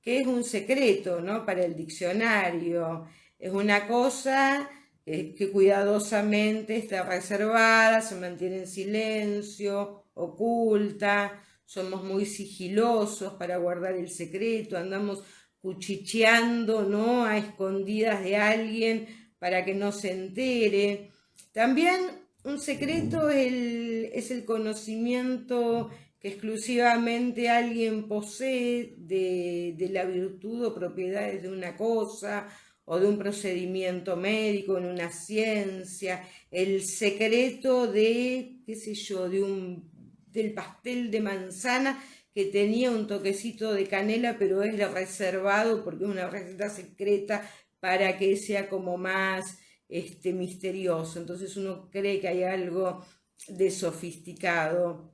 ¿qué es un secreto, no? Para el diccionario. Es una cosa que cuidadosamente está reservada, se mantiene en silencio, oculta, somos muy sigilosos para guardar el secreto, andamos cuchicheando, ¿no? A escondidas de alguien para que no se entere. También un secreto es el conocimiento que exclusivamente alguien posee de la virtud o propiedades de una cosa o de un procedimiento médico en una ciencia, el secreto de, qué sé yo, del pastel de manzana que tenía un toquecito de canela, pero es reservado porque es una receta secreta para que sea como más misterioso. Entonces uno cree que hay algo de sofisticado.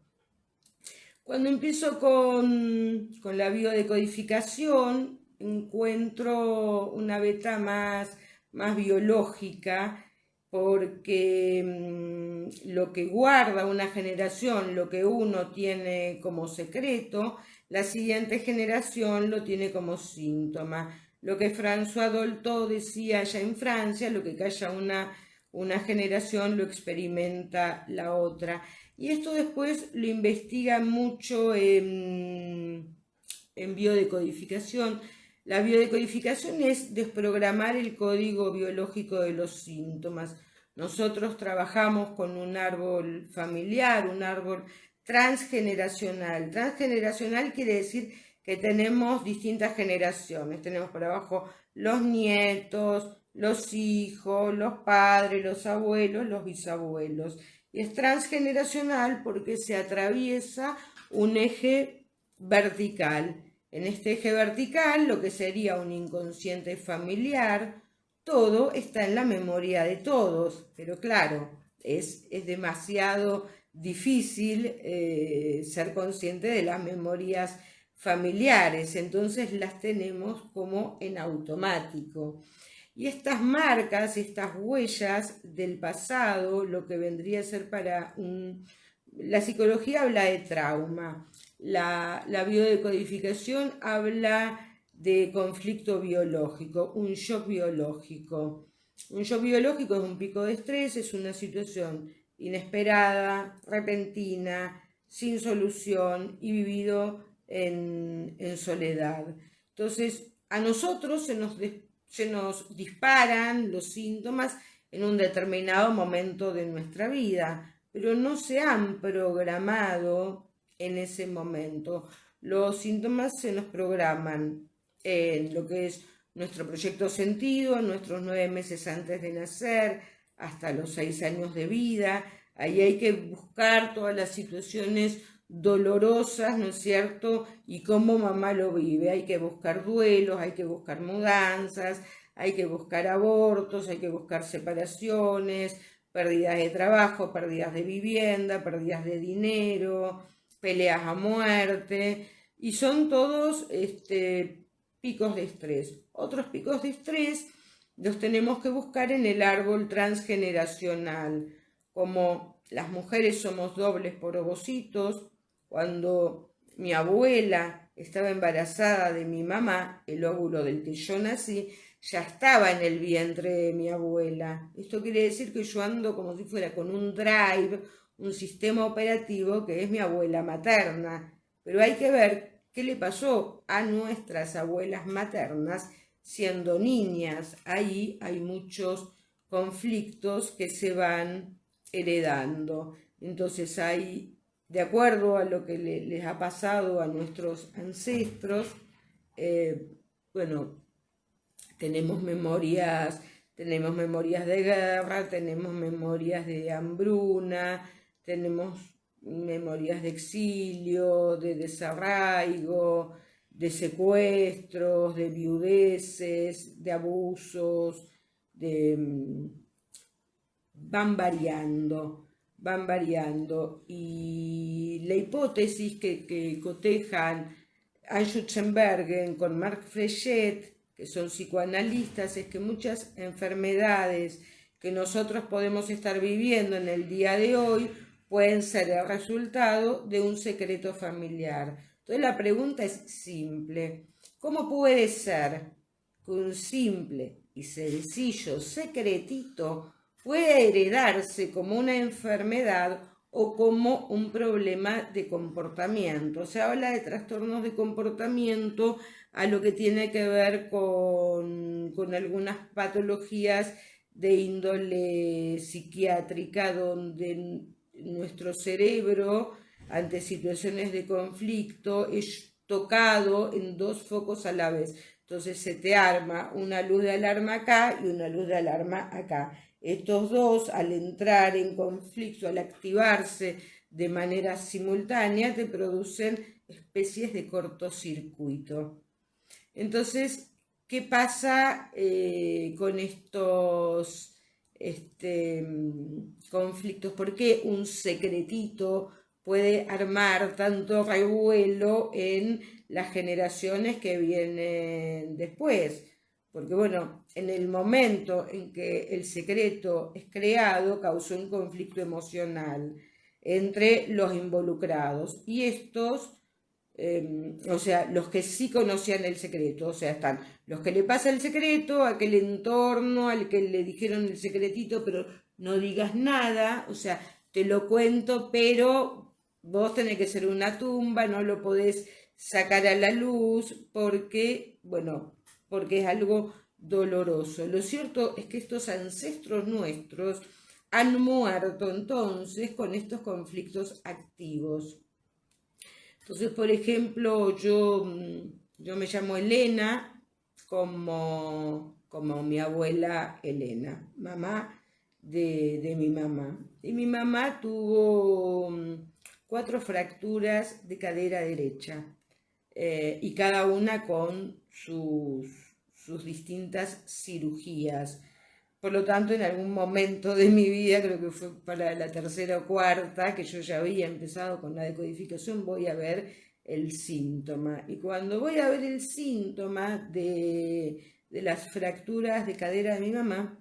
Cuando empiezo con la biodecodificación, encuentro una beta más biológica, porque lo que guarda una generación, lo que uno tiene como secreto, la siguiente generación lo tiene como síntoma. Lo que François Dolto decía allá en Francia, lo que calla una generación lo experimenta la otra. Y esto después lo investiga mucho en biodecodificación. La biodecodificación es desprogramar el código biológico de los síntomas. Nosotros trabajamos con un árbol familiar, un árbol transgeneracional. Transgeneracional quiere decir que tenemos distintas generaciones. Tenemos por abajo los nietos, los hijos, los padres, los abuelos, los bisabuelos. Y es transgeneracional porque se atraviesa un eje vertical. En este eje vertical, lo que sería un inconsciente familiar, todo está en la memoria de todos, pero claro, es demasiado difícil ser consciente de las memorias familiares, entonces las tenemos como en automático. Y estas marcas, estas huellas del pasado, lo que vendría a ser para un... La psicología habla de trauma, la biodecodificación habla de conflicto biológico, un shock biológico. Un shock biológico es un pico de estrés, es una situación inesperada, repentina, sin solución y vivido en soledad. Entonces, a nosotros se nos disparan los síntomas en un determinado momento de nuestra vida, pero no se han programado en ese momento. Los síntomas se nos programan en lo que es nuestro proyecto sentido, nuestros 9 meses antes de nacer, hasta los 6 años de vida. Ahí hay que buscar todas las situaciones dolorosas, ¿no es cierto? Y cómo mamá lo vive. Hay que buscar duelos, hay que buscar mudanzas, hay que buscar abortos, hay que buscar separaciones, pérdidas de trabajo, pérdidas de vivienda, pérdidas de dinero, peleas a muerte. Y son todos picos de estrés. Otros picos de estrés los tenemos que buscar en el árbol transgeneracional, como las mujeres somos dobles por ovocitos. Cuando mi abuela estaba embarazada de mi mamá, el óvulo del que yo nací ya estaba en el vientre de mi abuela. Esto quiere decir que yo ando como si fuera con un drive, un sistema operativo que es mi abuela materna. Pero hay que ver qué le pasó a nuestras abuelas maternas siendo niñas. Ahí hay muchos conflictos que se van heredando. Entonces hay, de acuerdo a lo que les ha pasado a nuestros ancestros, bueno, tenemos memorias de guerra, tenemos memorias de hambruna, tenemos memorias de exilio, de desarraigo, de secuestros, de viudeces, de abusos, van van variando. Y la hipótesis que cotejan Anne Schutzenbergen con Marc Frechet, que son psicoanalistas, es que muchas enfermedades que nosotros podemos estar viviendo en el día de hoy pueden ser el resultado de un secreto familiar. Entonces la pregunta es simple: ¿Cómo puede ser que un simple y sencillo secretito pueda heredarse como una enfermedad o como un problema de comportamiento? Se habla de trastornos de comportamiento a lo que tiene que ver con algunas patologías de índole psiquiátrica, donde nuestro cerebro, ante situaciones de conflicto, es tocado en dos focos a la vez. Entonces se te arma una luz de alarma acá y una luz de alarma acá. Estos dos, al entrar en conflicto, al activarse de manera simultánea, te producen especies de cortocircuito. Entonces, ¿qué pasa con estos conflictos? ¿Por qué un secretito puede armar tanto revuelo en las generaciones que vienen después? Porque bueno, en el momento en que el secreto es creado, causó un conflicto emocional entre los involucrados y estos, o sea, los que sí conocían el secreto, o sea, están los que le pasa el secreto, aquel entorno al que le dijeron el secretito, pero no digas nada, o sea, te lo cuento, pero vos tenés que ser una tumba, no lo podés sacar a la luz porque, bueno, porque es algo doloroso. Lo cierto es que estos ancestros nuestros han muerto entonces con estos conflictos activos. Entonces, por ejemplo, yo me llamo Elena como mi abuela Elena, mamá de mi mamá. Y mi mamá tuvo 4 fracturas de cadera derecha, y cada una con sus distintas cirugías. Por lo tanto, en algún momento de mi vida, creo que fue para la tercera o cuarta, que yo ya había empezado con la decodificación, voy a ver el síntoma. Y cuando voy a ver el síntoma de las fracturas de cadera de mi mamá,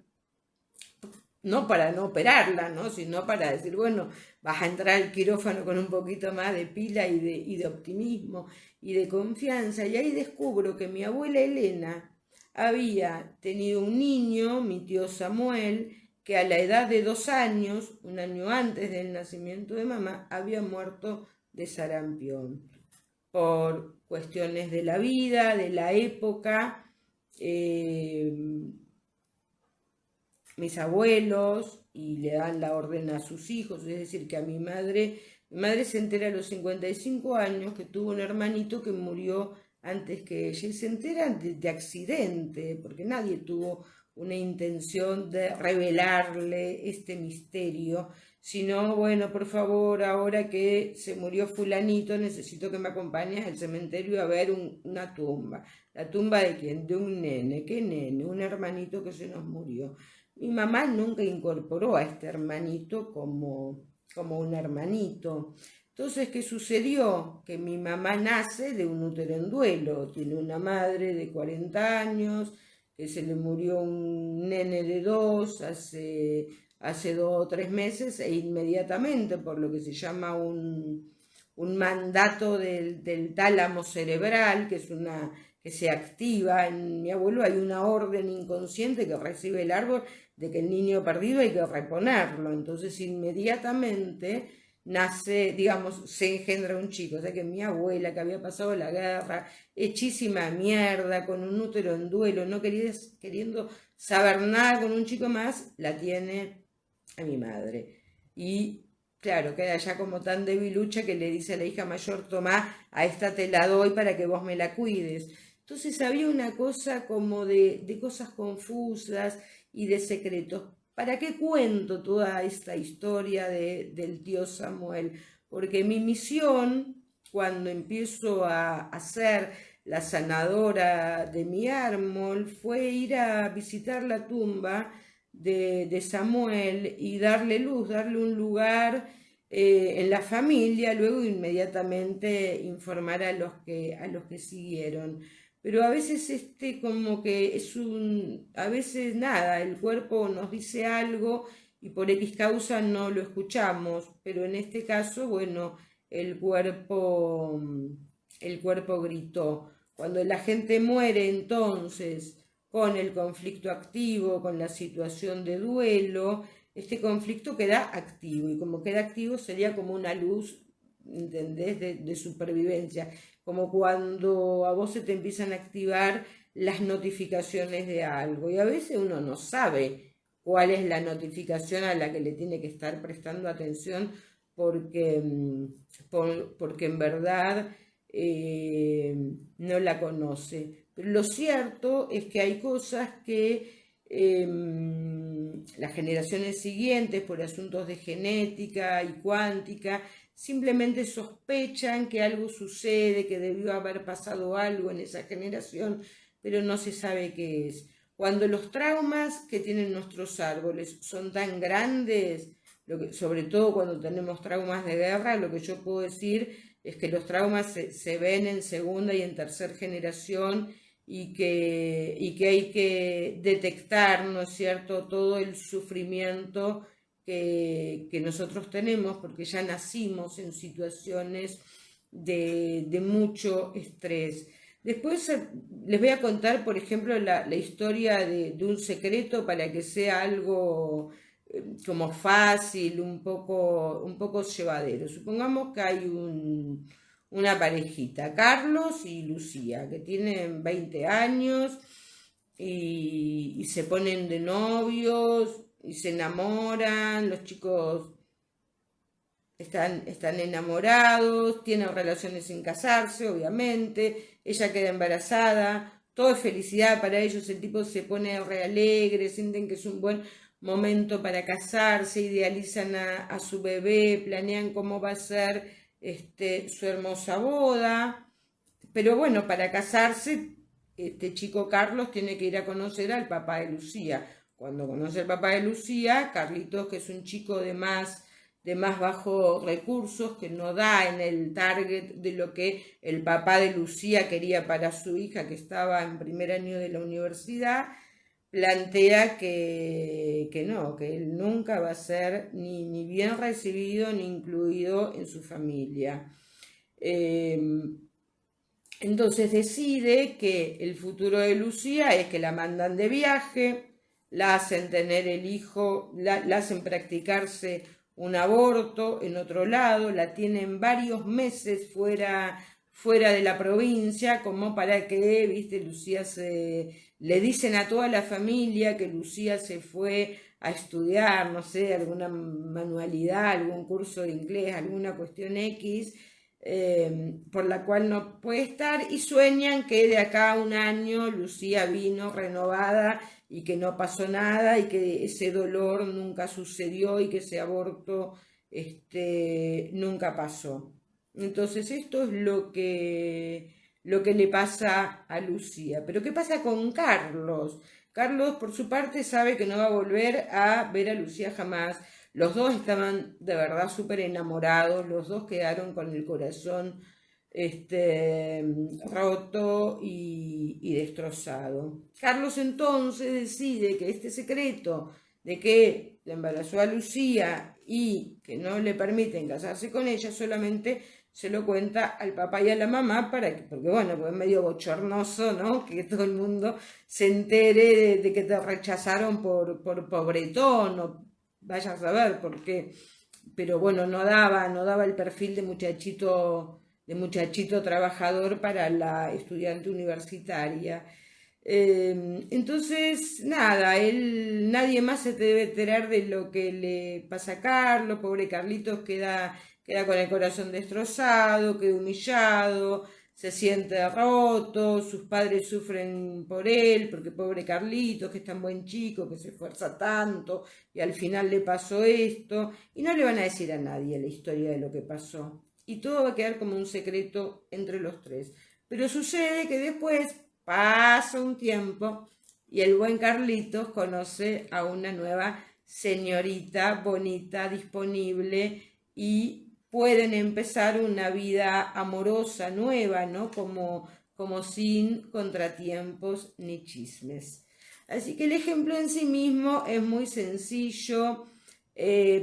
no para no operarla, ¿no? Sino para decir, bueno, vas a entrar al quirófano con un poquito más de pila y de optimismo y de confianza. Y ahí descubro que mi abuela Elena había tenido un niño, mi tío Samuel, que a la edad de 2 años, un año antes del nacimiento de mamá, había muerto de sarampión por cuestiones de la vida, de la época. Mis abuelos y le dan la orden a sus hijos, es decir, que a mi madre se entera a los 55 años que tuvo un hermanito que murió antes que ella, y se entera de accidente, porque nadie tuvo una intención de revelarle este misterio, sino, bueno, por favor, ahora que se murió fulanito, necesito que me acompañes al cementerio a ver una tumba. ¿La tumba de quién? De un nene. ¿Qué nene? Un hermanito que se nos murió. Mi mamá nunca incorporó a este hermanito como un hermanito. Entonces, ¿qué sucedió? Que mi mamá nace de un útero en duelo. Tiene una madre de 40 años, que se le murió un nene de 2 hace 2 o 3 meses, e inmediatamente, por lo que se llama un mandato del tálamo cerebral, que se activa en mi abuelo, hay una orden inconsciente que recibe el árbol de que el niño perdido hay que reponerlo. Entonces inmediatamente nace, digamos, se engendra un chico. O sea que mi abuela, que había pasado la guerra, hechísima mierda, con un útero en duelo, no queriendo saber nada con un chico más, la tiene a mi madre. Y claro, queda ya como tan debilucha que le dice a la hija mayor, tomá, a esta te la doy para que vos me la cuides. Entonces había una cosa como de cosas confusas y de secretos. ¿Para qué cuento toda esta historia del tío Samuel? Porque mi misión, cuando empiezo a hacer la sanadora de mi árbol, fue ir a visitar la tumba de Samuel y darle luz, darle un lugar en la familia, luego inmediatamente informar a los que siguieron. Pero a veces como que a veces nada, el cuerpo nos dice algo y por X causa no lo escuchamos, pero en este caso, bueno, el cuerpo, el cuerpo gritó. Cuando la gente muere entonces con el conflicto activo, con la situación de duelo, este conflicto queda activo y como queda activo sería como una luz, ¿entendés?, de supervivencia, como cuando a vos se te empiezan a activar las notificaciones de algo y a veces uno no sabe cuál es la notificación a la que le tiene que estar prestando atención porque, porque en verdad no la conoce. Pero lo cierto es que hay cosas que las generaciones siguientes, por asuntos de genética y cuántica, simplemente sospechan que algo sucede, que debió haber pasado algo en esa generación, pero no se sabe qué es. Cuando los traumas que tienen nuestros árboles son tan grandes, sobre todo cuando tenemos traumas de guerra, lo que yo puedo decir es que los traumas se ven en segunda y en tercera generación y que hay que detectar, ¿no es cierto?, todo el sufrimiento que nosotros tenemos porque ya nacimos en situaciones de mucho estrés. Después les voy a contar, por ejemplo, la historia de un secreto para que sea algo como fácil, un poco llevadero. Supongamos que hay una parejita, Carlos y Lucía, que tienen 20 años y se ponen de novios y se enamoran, los chicos están enamorados, tienen relaciones sin casarse, obviamente, ella queda embarazada, todo es felicidad para ellos, el tipo se pone re alegre, sienten que es un buen momento para casarse, idealizan a su bebé, planean cómo va a ser su hermosa boda, pero bueno, para casarse, este chico Carlos tiene que ir a conocer al papá de Lucía. Cuando conoce al papá de Lucía, Carlitos, que es un chico de más bajos recursos, que no da en el target de lo que el papá de Lucía quería para su hija, que estaba en primer año de la universidad, plantea que no, que él nunca va a ser ni bien recibido ni incluido en su familia. Entonces decide que el futuro de Lucía es que la mandan de viaje, la hacen tener el hijo, la hacen practicarse un aborto en otro lado, la tienen varios meses fuera de la provincia, como para que, viste, le dicen a toda la familia que Lucía se fue a estudiar, no sé, alguna manualidad, algún curso de inglés, alguna cuestión X, por la cual no puede estar, y sueñan que de acá a un año Lucía vino renovada y que no pasó nada y que ese dolor nunca sucedió y que ese aborto nunca pasó. Entonces esto es lo que le pasa a Lucía. Pero ¿qué pasa con Carlos? Carlos, por su parte, sabe que no va a volver a ver a Lucía jamás. Los dos estaban de verdad súper enamorados, los dos quedaron con el corazón roto y destrozado. Carlos entonces decide que este secreto de que le embarazó a Lucía y que no le permiten casarse con ella, solamente se lo cuenta al papá y a la mamá porque bueno, pues es medio bochornoso, ¿no? Que todo el mundo se entere de que te rechazaron por pobretón o vaya a saber por qué. Pero bueno, no daba el perfil de muchachito trabajador para la estudiante universitaria. Entonces, nada, nadie más se debe enterar de lo que le pasa a Carlos, pobre Carlitos queda con el corazón destrozado, queda humillado, se siente roto, sus padres sufren por él, porque pobre Carlitos, que es tan buen chico, que se esfuerza tanto, y al final le pasó esto, y no le van a decir a nadie la historia de lo que pasó. Y todo va a quedar como un secreto entre los tres. Pero sucede que después pasa un tiempo y el buen Carlitos conoce a una nueva señorita bonita, disponible, y pueden empezar una vida amorosa nueva, ¿no? Como sin contratiempos ni chismes. Así que el ejemplo en sí mismo es muy sencillo,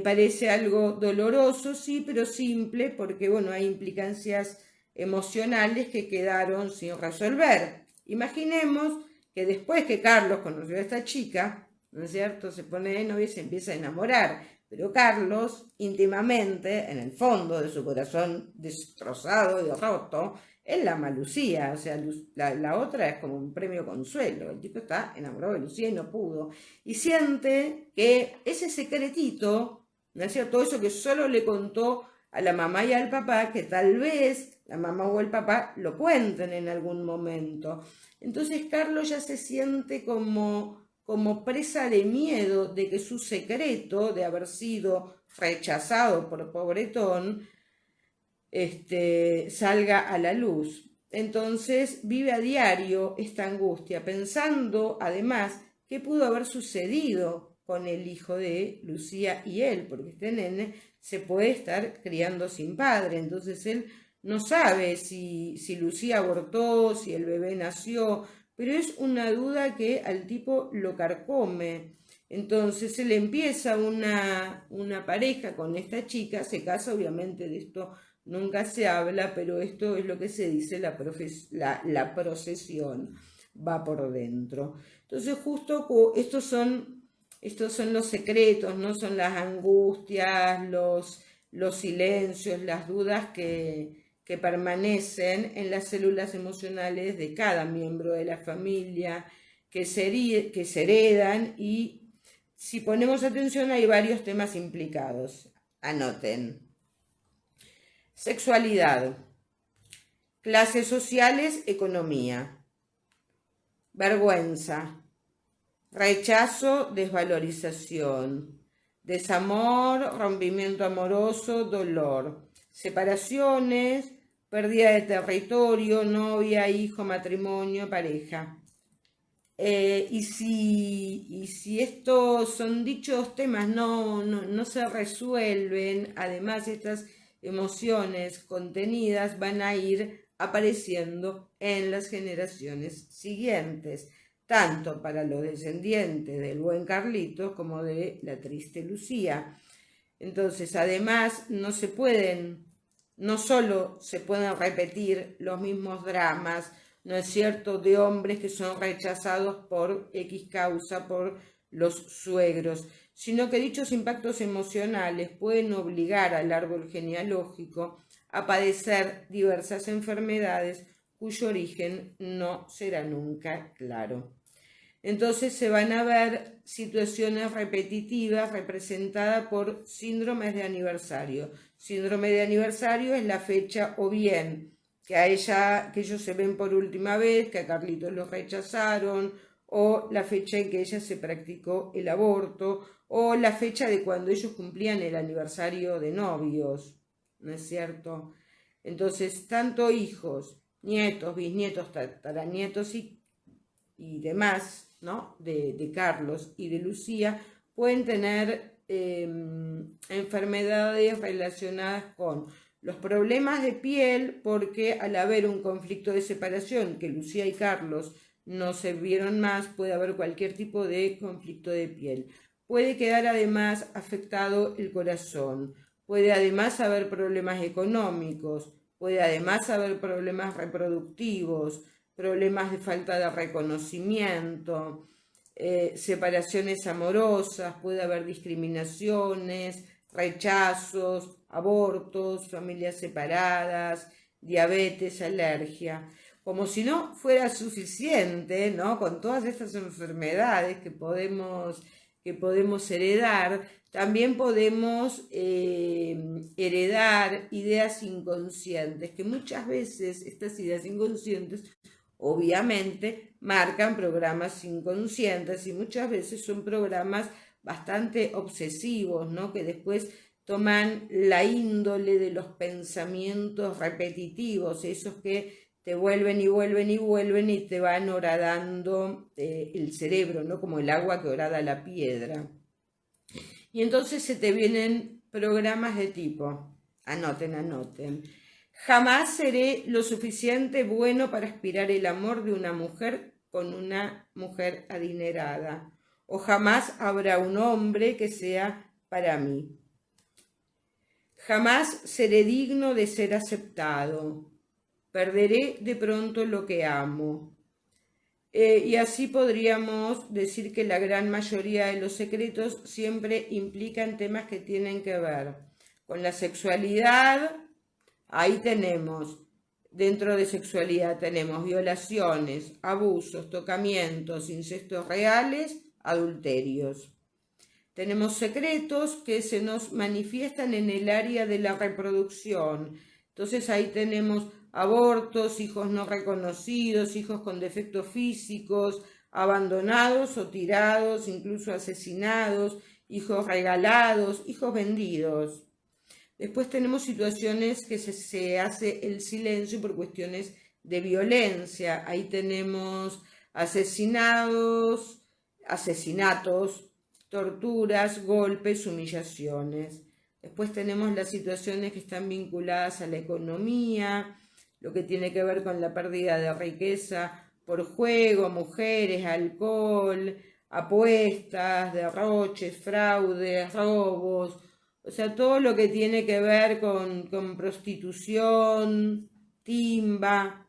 parece algo doloroso, sí, pero simple, porque bueno, hay implicancias emocionales que quedaron sin resolver. Imaginemos que después que Carlos conoció a esta chica, ¿no es cierto?, se pone de novio y se empieza a enamorar, pero Carlos íntimamente, en el fondo de su corazón destrozado y roto, él la ama a Lucía, o sea, la otra es como un premio consuelo, el tipo está enamorado de Lucía y no pudo, y siente que ese secretito, ¿no es cierto?, todo eso que solo le contó a la mamá y al papá, que tal vez la mamá o el papá lo cuenten en algún momento. Entonces Carlos ya se siente como presa de miedo de que su secreto de haber sido rechazado por pobretón salga a la luz. Entonces vive a diario esta angustia, pensando además qué pudo haber sucedido con el hijo de Lucía y él, porque este nene se puede estar criando sin padre, entonces él no sabe si Lucía abortó, si el bebé nació, pero es una duda que al tipo lo carcome. Entonces él empieza una pareja con esta chica, se casa, obviamente de esto nunca se habla, pero esto es lo que se dice, la procesión va por dentro. Entonces justo estos son los secretos, ¿no? Son las angustias, los silencios, las dudas que permanecen en las células emocionales de cada miembro de la familia, que se heredan, y si ponemos atención hay varios temas implicados. Anoten. Sexualidad, clases sociales, economía, vergüenza, rechazo, desvalorización, desamor, rompimiento amoroso, dolor, separaciones, pérdida de territorio, novia, hijo, matrimonio, pareja. Y si estos son dichos temas no se resuelven, además estas emociones contenidas van a ir apareciendo en las generaciones siguientes, tanto para los descendientes del buen Carlitos como de la triste Lucía. Entonces, además, no solo se pueden repetir los mismos dramas, ¿no es cierto?, de hombres que son rechazados por X causa, por los suegros, sino que dichos impactos emocionales pueden obligar al árbol genealógico a padecer diversas enfermedades cuyo origen no será nunca claro. Entonces se van a ver situaciones repetitivas representadas por síndromes de aniversario. Síndrome de aniversario es la fecha o bien que ellos se ven por última vez, que a Carlitos los rechazaron, o la fecha en que ella se practicó el aborto, o la fecha de cuando ellos cumplían el aniversario de novios, ¿no es cierto? Entonces, tanto hijos, nietos, bisnietos, tataranietos y demás, ¿no?, de Carlos y de Lucía, pueden tener enfermedades relacionadas con los problemas de piel, porque al haber un conflicto de separación, que Lucía y Carlos no se vieron más, puede haber cualquier tipo de conflicto de piel. Puede quedar además afectado el corazón, puede además haber problemas económicos, puede además haber problemas reproductivos, problemas de falta de reconocimiento, separaciones amorosas, puede haber discriminaciones, rechazos, abortos, familias separadas, diabetes, alergia. Como si no fuera suficiente, ¿no?, con todas estas enfermedades que podemos heredar, también podemos heredar ideas inconscientes, que muchas veces estas ideas inconscientes obviamente marcan programas inconscientes y muchas veces son programas bastante obsesivos, ¿no?, que después toman la índole de los pensamientos repetitivos, esos que te vuelven y vuelven y vuelven y te van horadando el cerebro, ¿no?, como el agua que horada la piedra. Y entonces se te vienen programas de tipo, anoten. Jamás seré lo suficiente bueno para aspirar el amor de una mujer con una mujer adinerada. O jamás habrá un hombre que sea para mí. Jamás seré digno de ser aceptado. perderé de pronto lo que amo. Y así podríamos decir que la gran mayoría de los secretos siempre implican temas que tienen que ver con la sexualidad. Ahí tenemos, dentro de sexualidad tenemos violaciones, abusos, tocamientos, incestos reales, adulterios. Tenemos secretos que se nos manifiestan en el área de la reproducción. Entonces ahí tenemos abortos, hijos no reconocidos, hijos con defectos físicos, abandonados o tirados, incluso asesinados, hijos regalados, hijos vendidos. Después tenemos situaciones que se hace el silencio por cuestiones de violencia. Ahí tenemos asesinatos, torturas, golpes, humillaciones. Después tenemos las situaciones que están vinculadas a la economía, lo que tiene que ver con la pérdida de riqueza por juego, mujeres, alcohol, apuestas, derroches, fraudes, robos, o sea, todo lo que tiene que ver con prostitución, timba,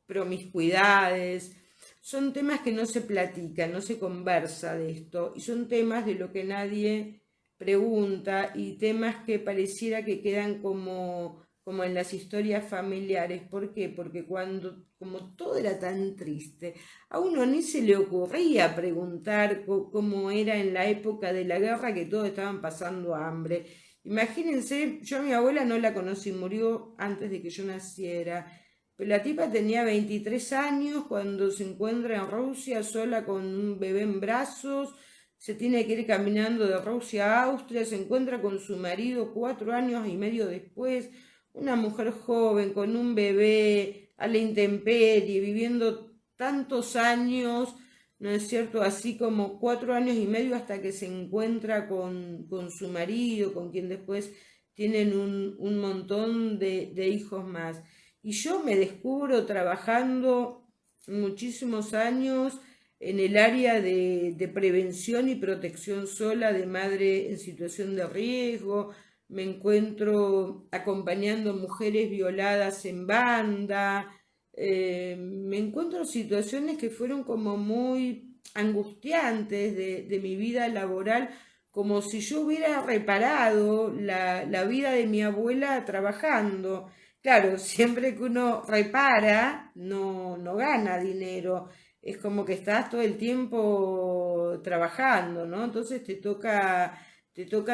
promiscuidades. Son temas que no se platican, no se conversa de esto, y son temas de lo que nadie pregunta y temas que pareciera que quedan como en las historias familiares. ¿Por qué? Porque como todo era tan triste, a uno ni se le ocurría preguntar cómo era en la época de la guerra, que todos estaban pasando hambre. Imagínense, yo a mi abuela no la conocí, murió antes de que yo naciera. Pero la tipa tenía 23 años cuando se encuentra en Rusia sola con un bebé en brazos, se tiene que ir caminando de Rusia a Austria, se encuentra con su marido 4 años y medio después, una mujer joven con un bebé a la intemperie, viviendo tantos años, ¿no es cierto? Así como 4 años y medio hasta que se encuentra con su marido, con quien después tienen un montón de hijos más. Y yo me descubro trabajando muchísimos años en el área de prevención y protección sola de madre en situación de riesgo. Me encuentro acompañando mujeres violadas en banda. Me encuentro situaciones que fueron como muy angustiantes de mi vida laboral, como si yo hubiera reparado la vida de mi abuela trabajando. Claro, siempre que uno repara, no gana dinero. Es como que estás todo el tiempo trabajando, ¿no? Entonces te toca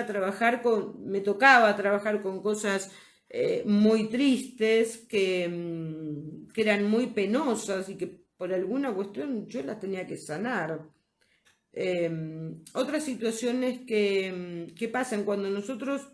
trabajar me tocaba trabajar con cosas muy tristes que eran muy penosas y que por alguna cuestión yo las tenía que sanar. Otras situaciones que pasan cuando nosotros,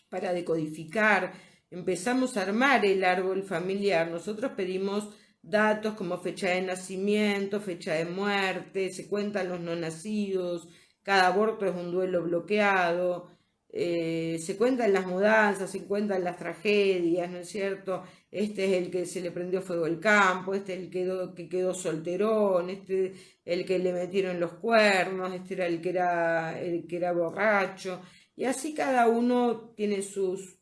para decodificar, empezamos a armar el árbol familiar, nosotros pedimos datos como fecha de nacimiento, fecha de muerte, se cuentan los no nacidos, cada aborto es un duelo bloqueado, se cuentan las mudanzas, se cuentan las tragedias, ¿no es cierto? Este es el que se le prendió fuego el campo, este es el que quedó solterón, este el que le metieron los cuernos, este era el que era borracho, y así cada uno tiene sus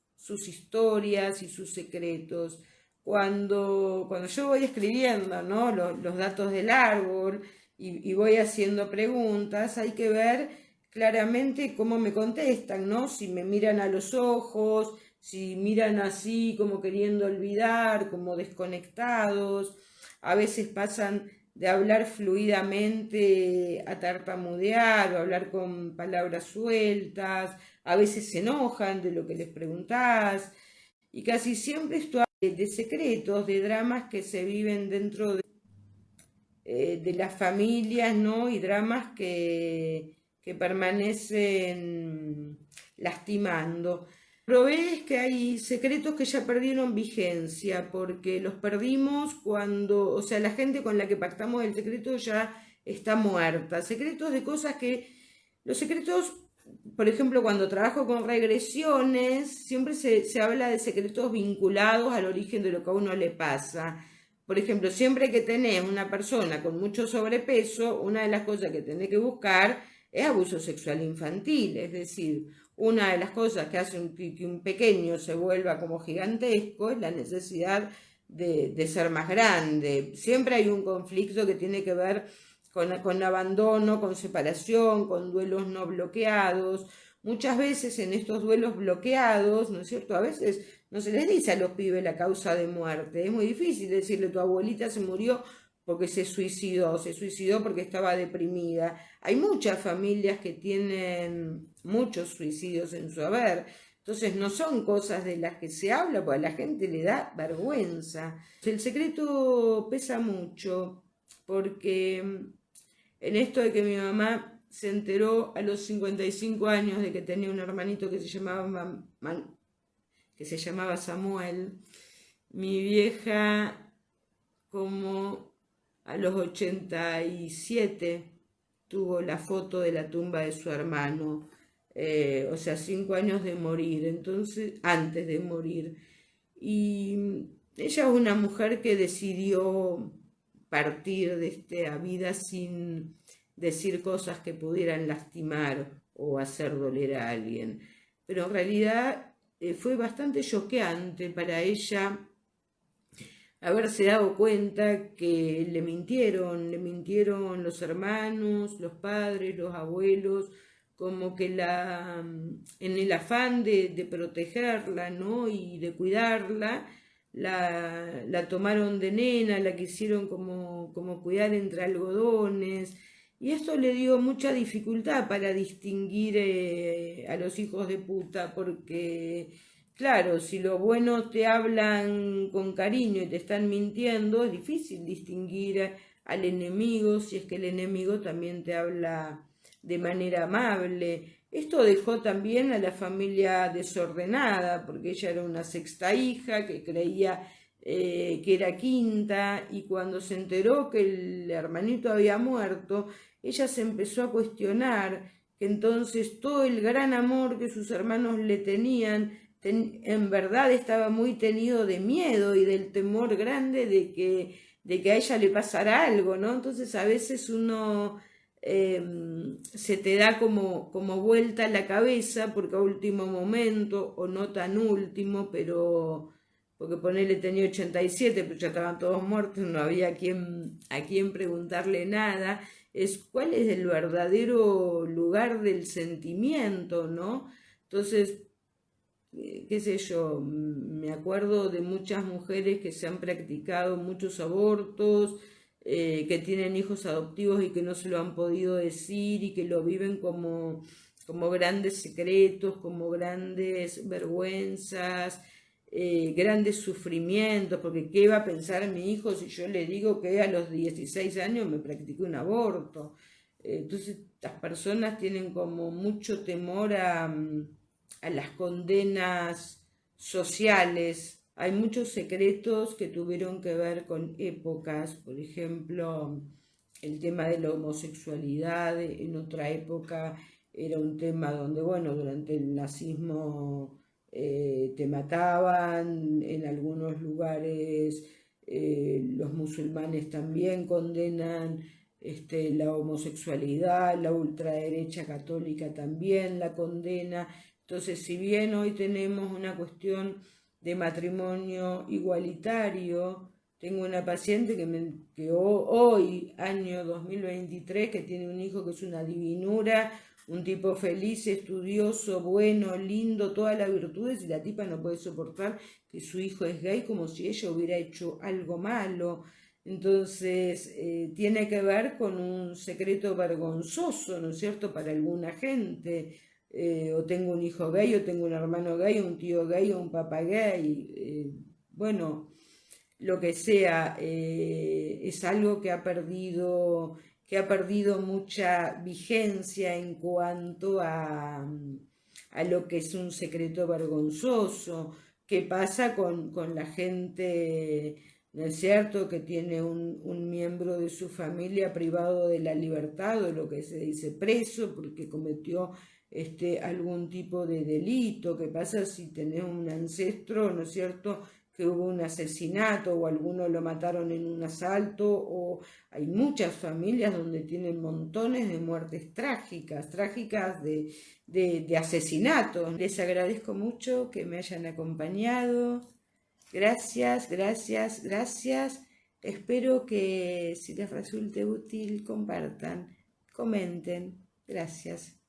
historias y sus secretos. Cuando yo voy escribiendo, ¿no?, los datos del árbol y voy haciendo preguntas, hay que ver claramente cómo me contestan, ¿no? Si me miran a los ojos, si miran así como queriendo olvidar, como desconectados. A veces pasan de hablar fluidamente a tartamudear o hablar con palabras sueltas. A veces se enojan de lo que les preguntás. Y casi siempre esto habla de secretos, de dramas que se viven dentro de las familias, ¿no? Y dramas que permanecen lastimando. Lo es que hay secretos que ya perdieron vigencia, porque los perdimos cuando, o sea, la gente con la que pactamos el secreto ya está muerta. Secretos de cosas los secretos, por ejemplo, cuando trabajo con regresiones, siempre se habla de secretos vinculados al origen de lo que a uno le pasa. Por ejemplo, siempre que tenés una persona con mucho sobrepeso, una de las cosas que tenés que buscar es abuso sexual infantil, es decir, una de las cosas que hace que un pequeño se vuelva como gigantesco es la necesidad de ser más grande. Siempre hay un conflicto que tiene que ver con abandono, con separación, con duelos no bloqueados. Muchas veces en estos duelos bloqueados, ¿no es cierto? A veces no se les dice a los pibes la causa de muerte. Es muy difícil decirle tu abuelita se murió porque se suicidó porque estaba deprimida. Hay muchas familias que tienen muchos suicidios en su haber. Entonces no son cosas de las que se habla, porque a la gente le da vergüenza. El secreto pesa mucho, porque en esto de que mi mamá se enteró a los 55 años de que tenía un hermanito que que se llamaba Samuel, mi vieja como a los 87 tuvo la foto de la tumba de su hermano, o sea, 5 años de morir, entonces, antes de morir. Y ella es una mujer que decidió partir de esta vida sin decir cosas que pudieran lastimar o hacer doler a alguien. Pero en realidad fue bastante choqueante para ella haberse dado cuenta que le mintieron los hermanos, los padres, los abuelos, como que en el afán de protegerla, ¿no? Y de cuidarla, la tomaron de nena, la quisieron como cuidar entre algodones, y esto le dio mucha dificultad para distinguir a los hijos de puta, porque claro, si los buenos te hablan con cariño y te están mintiendo, es difícil distinguir al enemigo si es que el enemigo también te habla de manera amable. Esto dejó también a la familia desordenada, porque ella era una sexta hija que creía que era quinta, y cuando se enteró que el hermanito había muerto, ella se empezó a cuestionar que entonces todo el gran amor que sus hermanos le tenían en verdad estaba muy tenido de miedo y del temor grande de que a ella le pasara algo, ¿no? Entonces a veces uno se te da como vuelta la cabeza porque a último momento, o no tan último, pero porque ponele tenía 87, pero ya estaban todos muertos, no había a quien preguntarle nada, es cuál es el verdadero lugar del sentimiento, ¿no? Entonces, qué sé yo, me acuerdo de muchas mujeres que se han practicado muchos abortos, que tienen hijos adoptivos y que no se lo han podido decir y que lo viven como grandes secretos, como grandes vergüenzas, grandes sufrimientos, porque ¿qué va a pensar mi hijo si yo le digo que a los 16 años me practiqué un aborto? Entonces las personas tienen como mucho temor a las condenas sociales. Hay muchos secretos que tuvieron que ver con épocas, por ejemplo, el tema de la homosexualidad en otra época era un tema donde, bueno, durante el nazismo te mataban, en algunos lugares los musulmanes también condenan la homosexualidad, la ultraderecha católica también la condena. Entonces, si bien hoy tenemos una cuestión de matrimonio igualitario, tengo una paciente que hoy, año 2023, que tiene un hijo que es una divinura, un tipo feliz, estudioso, bueno, lindo, todas las virtudes, y la tipa no puede soportar que su hijo es gay como si ella hubiera hecho algo malo. Entonces, tiene que ver con un secreto vergonzoso, ¿no es cierto?, para alguna gente. O tengo un hijo gay, o tengo un hermano gay, o un tío gay, o un papá gay. Bueno, lo que sea, es algo que ha perdido mucha vigencia en cuanto a lo que es un secreto vergonzoso. ¿Qué pasa con la gente, no es cierto?, que tiene un miembro de su familia privado de la libertad, o lo que se dice preso, porque cometió algún tipo de delito? ¿Qué pasa si tenés un ancestro, no es cierto?, que hubo un asesinato o alguno lo mataron en un asalto, o hay muchas familias donde tienen montones de muertes trágicas, de asesinatos. Les agradezco mucho que me hayan acompañado. Gracias, gracias, gracias. Espero que si les resulte útil compartan, comenten. Gracias.